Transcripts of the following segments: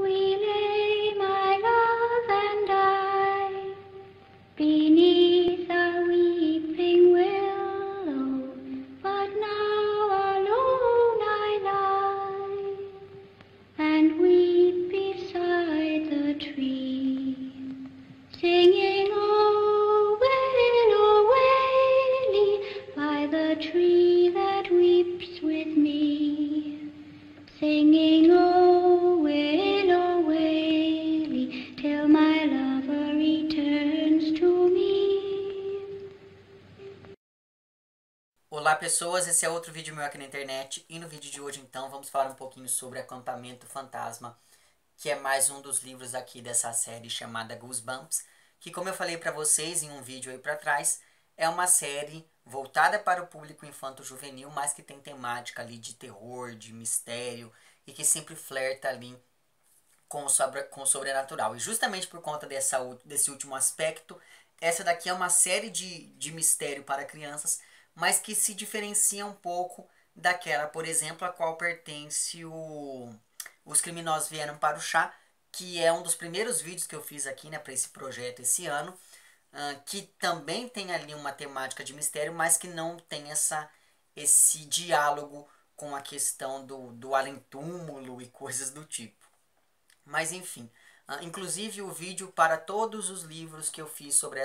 we lay, my love and I, beneath a weeping willow, but now alone I lie, and weep beside the tree, singing, oh, willow, waily, by the tree that weeps with me, singing, oh, willow, waily, till my lover returns to me. Olá pessoas, esse é outro vídeo meu aqui na internet e no vídeo de hoje então vamos falar um pouquinho sobre Acampamento Fantasma, que é mais um dos livros aqui dessa série chamada Goosebumps, que como eu falei pra vocês em um vídeo aí pra trás, é uma série voltada para o público infanto-juvenil, mas que tem temática ali de terror, de mistério e que sempre flerta ali com o sobrenatural. E justamente por conta desse último aspecto, essa daqui é uma série de mistério para crianças, mas que se diferencia um pouco daquela, por exemplo, a qual pertence Os Criminosos Vieram para o Chá, que é um dos primeiros vídeos que eu fiz aqui, né, para esse projeto esse ano, que também tem ali uma temática de mistério, mas que não tem esse diálogo com a questão do além-túmulo e coisas do tipo. Mas enfim, inclusive o vídeo para todos os livros que eu fiz sobre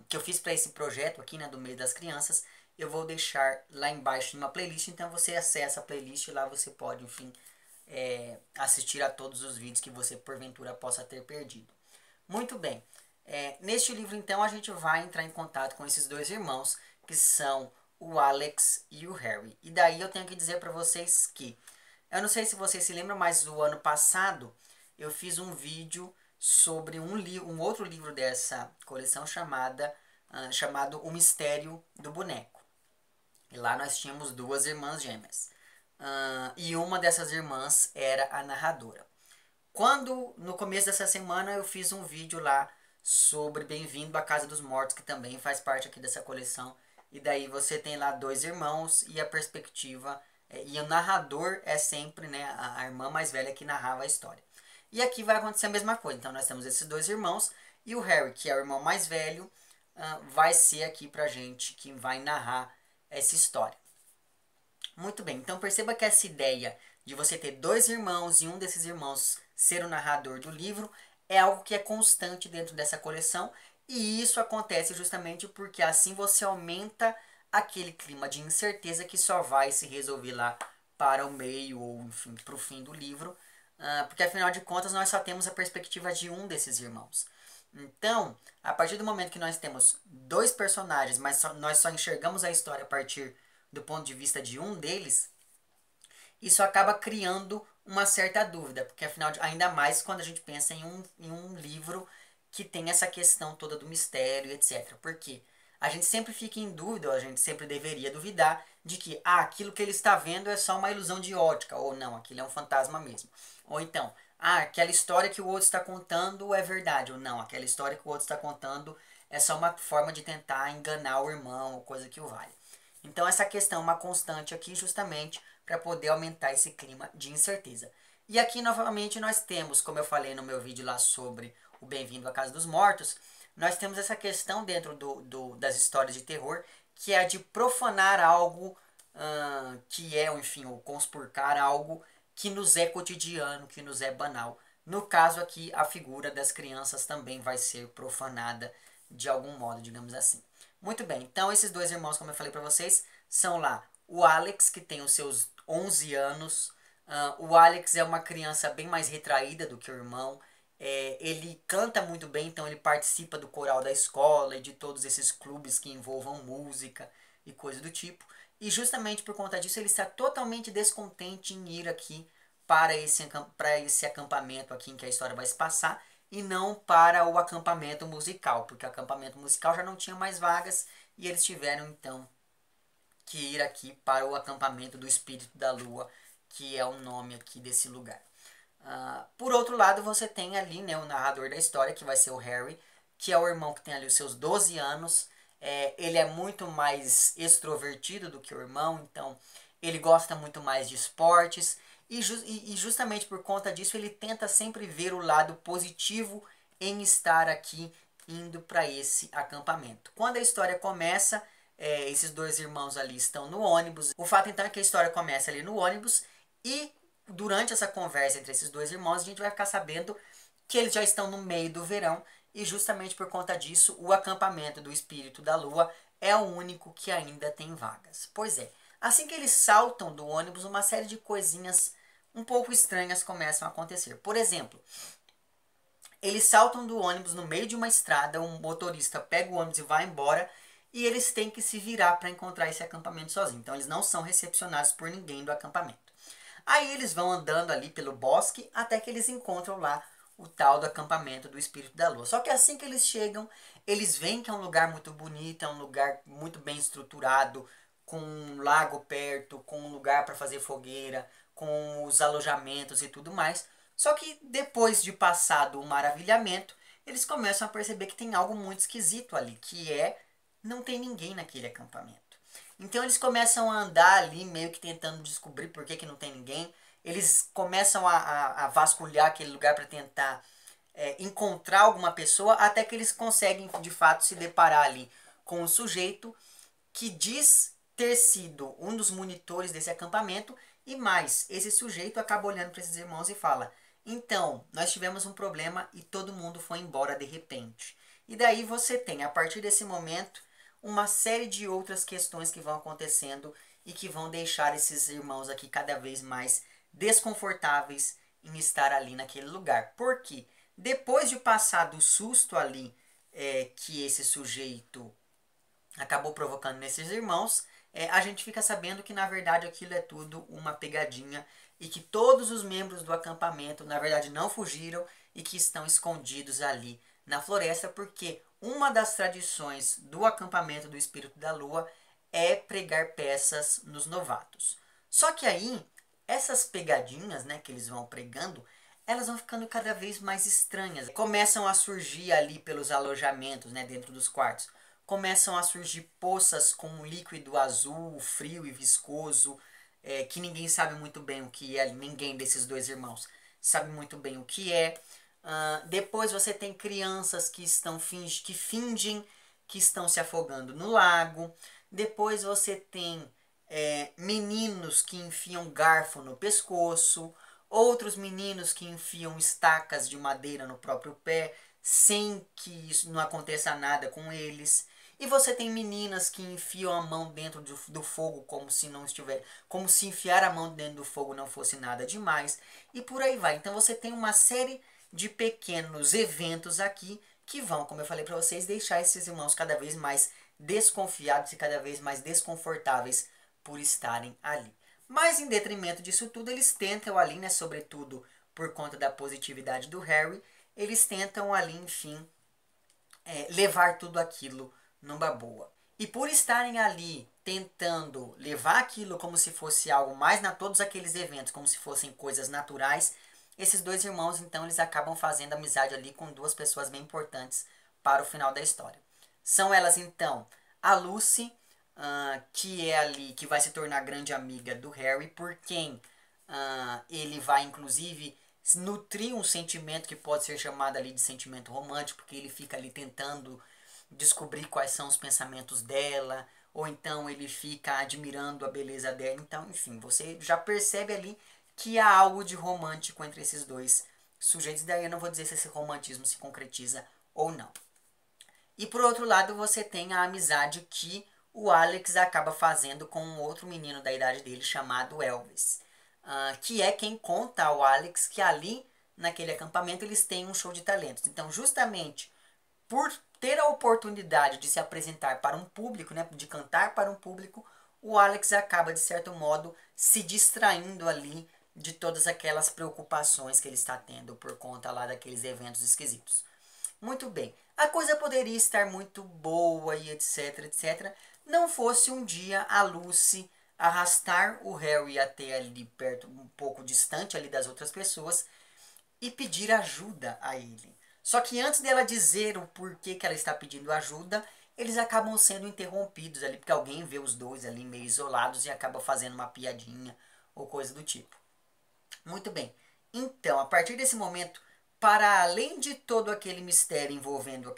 que eu fiz para esse projeto aqui, né, do Mês das Crianças, eu vou deixar lá embaixo em uma playlist, então você acessa a playlist e lá você pode, enfim, assistir a todos os vídeos que você porventura possa ter perdido. Muito bem, neste livro então a gente vai entrar em contato com esses dois irmãos, que são o Alex e o Harry. E daí eu tenho que dizer para vocês que eu não sei se vocês se lembram, mas o ano passado eu fiz um vídeo sobre um outro livro dessa coleção chamado O Mistério do Boneco. E lá nós tínhamos duas irmãs gêmeas. E uma dessas irmãs era a narradora. Quando, no começo dessa semana, eu fiz um vídeo lá sobre Bem-vindo à Casa dos Mortos, que também faz parte aqui dessa coleção. E daí você tem lá dois irmãos e a perspectiva e o narrador é sempre, né, a irmã mais velha que narrava a história. E aqui vai acontecer a mesma coisa. Então nós temos esses dois irmãos e o Harry, que é o irmão mais velho, vai ser aqui pra gente quem vai narrar essa história. Muito bem, então perceba que essa ideia de você ter dois irmãos e um desses irmãos ser o narrador do livro é algo que é constante dentro dessa coleção, e isso acontece justamente porque assim você aumenta aquele clima de incerteza que só vai se resolver lá para o meio ou enfim para o fim do livro, porque afinal de contas nós só temos a perspectiva de um desses irmãos. Então, a partir do momento que nós temos dois personagens, mas nós só enxergamos a história a partir do ponto de vista de um deles, isso acaba criando uma certa dúvida, porque afinal, ainda mais quando a gente pensa em um livro que tem essa questão toda do mistério, etc. Porque a gente sempre fica em dúvida, ou a gente sempre deveria duvidar, de que aquilo que ele está vendo é só uma ilusão de ótica, ou não, aquilo é um fantasma mesmo. Ou então, aquela história que o outro está contando é verdade, ou não, aquela história que o outro está contando é só uma forma de tentar enganar o irmão, ou coisa que o vale. Então essa questão é uma constante aqui justamente para poder aumentar esse clima de incerteza. E aqui novamente nós temos, como eu falei no meu vídeo lá sobre o Bem-vindo à Casa dos Mortos, nós temos essa questão dentro das histórias de terror, que é a de profanar algo que é, enfim, ou conspurcar algo que nos é cotidiano, que nos é banal. No caso aqui, a figura das crianças também vai ser profanada de algum modo, digamos assim. Muito bem, então esses dois irmãos, como eu falei para vocês, são lá o Alex, que tem os seus 11 anos. O Alex é uma criança bem mais retraída do que o irmão. Ele canta muito bem, então ele participa do coral da escola e de todos esses clubes que envolvam música e coisa do tipo. E justamente por conta disso ele está totalmente descontente em ir aqui para esse acampamento aqui em que a história vai se passar e não para o acampamento musical, porque o acampamento musical já não tinha mais vagas e eles tiveram então que ir aqui para o acampamento do Espírito da Lua, que é o nome aqui desse lugar. Por outro lado, você tem ali, né, o narrador da história, que vai ser o Harry, que é o irmão que tem ali os seus 12 anos. Ele é muito mais extrovertido do que o irmão, então ele gosta muito mais de esportes. E justamente por conta disso ele tenta sempre ver o lado positivo em estar aqui indo para esse acampamento. Quando a história começa, esses dois irmãos ali estão no ônibus. O fato então é que a história começa ali no ônibus e durante essa conversa entre esses dois irmãos a gente vai ficar sabendo que eles já estão no meio do verão e justamente por conta disso o acampamento do Espírito da Lua é o único que ainda tem vagas. Pois é, assim que eles saltam do ônibus, uma série de coisinhas um pouco estranhas começam a acontecer. Por exemplo, eles saltam do ônibus no meio de uma estrada, um motorista pega o ônibus e vai embora e eles têm que se virar para encontrar esse acampamento sozinhos. Então eles não são recepcionados por ninguém do acampamento. Aí eles vão andando ali pelo bosque até que eles encontram lá o tal do acampamento do Espírito da Lua. Só que assim que eles chegam, eles veem que é um lugar muito bonito, é um lugar muito bem estruturado, com um lago perto, com um lugar para fazer fogueira, com os alojamentos e tudo mais. Só que depois de passado o maravilhamento, eles começam a perceber que tem algo muito esquisito ali, que não tem ninguém naquele acampamento. Então eles começam a andar ali, meio que tentando descobrir por que não tem ninguém. Eles começam a vasculhar aquele lugar para tentar encontrar alguma pessoa, até que eles conseguem de fato se deparar ali com um sujeito que diz ter sido um dos monitores desse acampamento. E mais, esse sujeito acaba olhando para esses irmãos e fala: então, nós tivemos um problema e todo mundo foi embora de repente. E daí você tem, a partir desse momento, uma série de outras questões que vão acontecendo e que vão deixar esses irmãos aqui cada vez mais desconfortáveis em estar ali naquele lugar. Porque depois de passar do susto ali que esse sujeito acabou provocando nesses irmãos, a gente fica sabendo que na verdade aquilo é tudo uma pegadinha e que todos os membros do acampamento na verdade não fugiram e que estão escondidos ali na floresta, porque uma das tradições do acampamento do Espírito da Lua é pregar peças nos novatos. Só que aí, essas pegadinhas, né, que eles vão pregando, elas vão ficando cada vez mais estranhas. Começam a surgir ali pelos alojamentos, né, dentro dos quartos. Começam a surgir poças com um líquido azul, frio e viscoso, que ninguém sabe muito bem o que é, ninguém desses dois irmãos sabe muito bem o que é. Depois você tem crianças que fingem que estão se afogando no lago. Depois você tem meninos que enfiam garfo no pescoço, outros meninos que enfiam estacas de madeira no próprio pé, sem que isso não aconteça nada com eles. E você tem meninas que enfiam a mão dentro do fogo como se não estiver, como se enfiar a mão dentro do fogo não fosse nada demais. E por aí vai. Então você tem uma série de pequenos eventos aqui que vão, como eu falei para vocês, deixar esses irmãos cada vez mais desconfiados e cada vez mais desconfortáveis por estarem ali. Mas em detrimento disso tudo, eles tentam ali, né, sobretudo por conta da positividade do Harry, eles tentam ali, enfim, levar tudo aquilo numa boa. E por estarem ali tentando levar aquilo como se fosse algo mais todos aqueles eventos, como se fossem coisas naturais, esses dois irmãos, então, eles acabam fazendo amizade ali com duas pessoas bem importantes para o final da história. São elas, então, a Lucy, que é ali, que vai se tornar grande amiga do Harry, por quem ele vai, inclusive, nutrir um sentimento que pode ser chamado ali de sentimento romântico, porque ele fica ali tentando descobrir quais são os pensamentos dela, ou então ele fica admirando a beleza dela. Então, enfim, você já percebe ali que há algo de romântico entre esses dois sujeitos. Daí eu não vou dizer se esse romantismo se concretiza ou não. E por outro lado, você tem a amizade que o Alex acaba fazendo com um outro menino da idade dele chamado Elvis. Que é quem conta ao Alex que ali, naquele acampamento, eles têm um show de talentos. Então, justamente por ter a oportunidade de se apresentar para um público, né, de cantar para um público, o Alex acaba, de certo modo, se distraindo ali de todas aquelas preocupações que ele está tendo por conta lá daqueles eventos esquisitos. Muito bem, a coisa poderia estar muito boa e etc, etc, não fosse um dia a Lucy arrastar o Harry até ali perto, um pouco distante ali das outras pessoas, e pedir ajuda a ele. Só que antes dela dizer o porquê que ela está pedindo ajuda, eles acabam sendo interrompidos ali, porque alguém vê os dois ali meio isolados e acaba fazendo uma piadinha ou coisa do tipo. Muito bem. Então, a partir desse momento, para além de todo aquele mistério envolvendo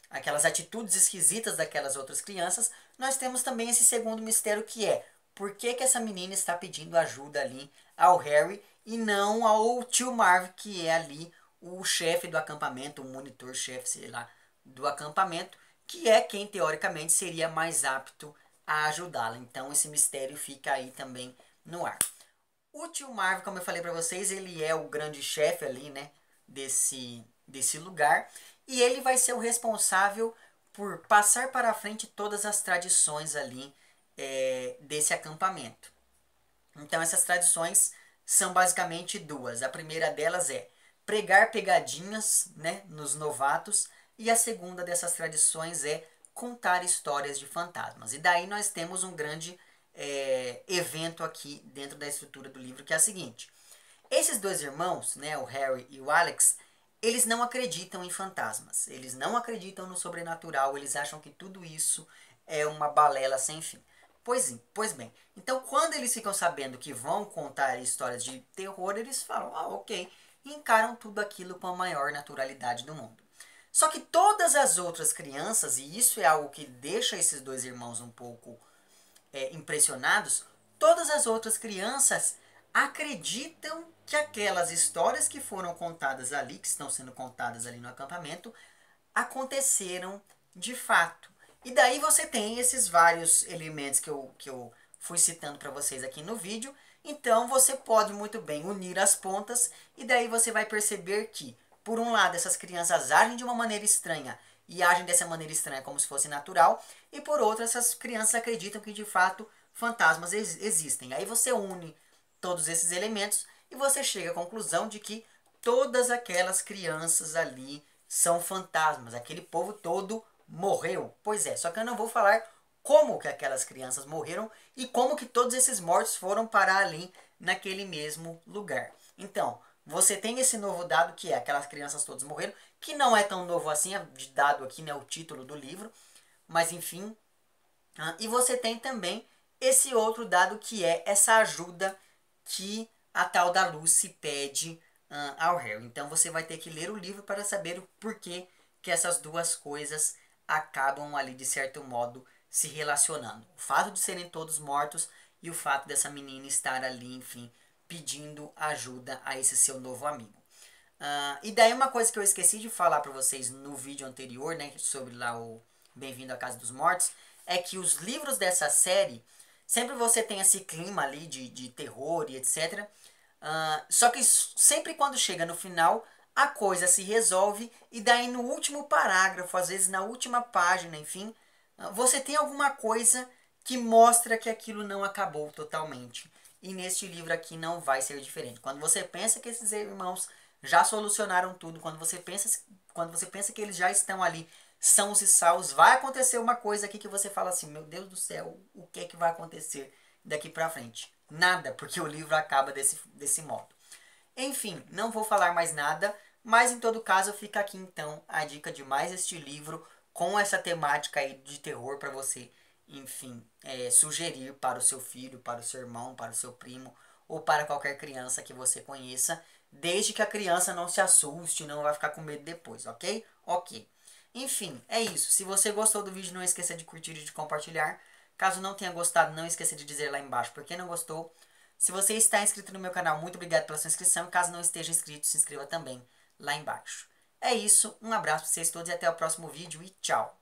aquelas atitudes esquisitas daquelas outras crianças, nós temos também esse segundo mistério que é por que, que essa menina está pedindo ajuda ali ao Harry e não ao tio Marv, que é ali o chefe do acampamento, o monitor-chefe, sei lá, do acampamento, que é quem teoricamente seria mais apto a ajudá-la. Então esse mistério fica aí também no ar. O tio Marv, como eu falei para vocês, ele é o grande chefe ali, né, desse lugar. E ele vai ser o responsável por passar para frente todas as tradições ali desse acampamento. Então essas tradições são basicamente duas. A primeira delas é pregar pegadinhas, né, nos novatos. E a segunda dessas tradições é contar histórias de fantasmas. E daí nós temos um grande evento aqui dentro da estrutura do livro, que é a seguinte. Esses dois irmãos, né, o Harry e o Alex, eles não acreditam em fantasmas. Eles não acreditam no sobrenatural. Eles acham que tudo isso é uma balela sem fim. Pois bem. Então, quando eles ficam sabendo que vão contar histórias de terror, eles falam, ok, e encaram tudo aquilo com a maior naturalidade do mundo. Só que todas as outras crianças, e isso é algo que deixa esses dois irmãos um pouco impressionados, todas as outras crianças acreditam que aquelas histórias que foram contadas ali, que estão sendo contadas ali no acampamento, aconteceram de fato. E daí você tem esses vários elementos que eu fui citando para vocês aqui no vídeo. Então você pode muito bem unir as pontas e daí você vai perceber que, por um lado, essas crianças agem de uma maneira estranha e agem dessa maneira estranha como se fosse natural, e por outro, essas crianças acreditam que de fato fantasmas existem. Aí você une todos esses elementos e você chega à conclusão de que todas aquelas crianças ali são fantasmas. Aquele povo todo morreu. Pois é, só que eu não vou falar como que aquelas crianças morreram e como que todos esses mortos foram parar ali naquele mesmo lugar. Então, você tem esse novo dado que é aquelas crianças todas morreram, que não é tão novo assim, é dado aqui, né, o título do livro, mas enfim. E você tem também esse outro dado que é essa ajuda que a tal da Lucy pede ao Harry. Então você vai ter que ler o livro para saber o porquê que essas duas coisas acabam ali de certo modo se relacionando. O fato de serem todos mortos e o fato dessa menina estar ali, enfim, pedindo ajuda a esse seu novo amigo. E daí uma coisa que eu esqueci de falar para vocês no vídeo anterior, né, sobre lá o Bem-vindo à Casa dos Mortos, é que os livros dessa série, sempre você tem esse clima ali de terror e etc. Só que sempre quando chega no final, a coisa se resolve e daí no último parágrafo, às vezes na última página, enfim, você tem alguma coisa que mostra que aquilo não acabou totalmente. E neste livro aqui não vai ser diferente. Quando você pensa que esses irmãos já solucionaram tudo, quando você pensa que eles já estão ali sãos e salvos, vai acontecer uma coisa aqui que você fala assim, meu Deus do céu, o que é que vai acontecer daqui pra frente? Nada, porque o livro acaba desse modo. Enfim, não vou falar mais nada, mas em todo caso fica aqui então a dica de mais este livro com essa temática aí de terror para você, enfim, sugerir para o seu filho, para o seu irmão, para o seu primo ou para qualquer criança que você conheça, desde que a criança não se assuste, não vai ficar com medo depois, ok? Ok. Enfim, é isso. Se você gostou do vídeo, não esqueça de curtir e de compartilhar. Caso não tenha gostado, não esqueça de dizer lá embaixo por que não gostou. Se você está inscrito no meu canal, muito obrigado pela sua inscrição. E caso não esteja inscrito, se inscreva também lá embaixo. É isso, um abraço para vocês todos e até o próximo vídeo e tchau!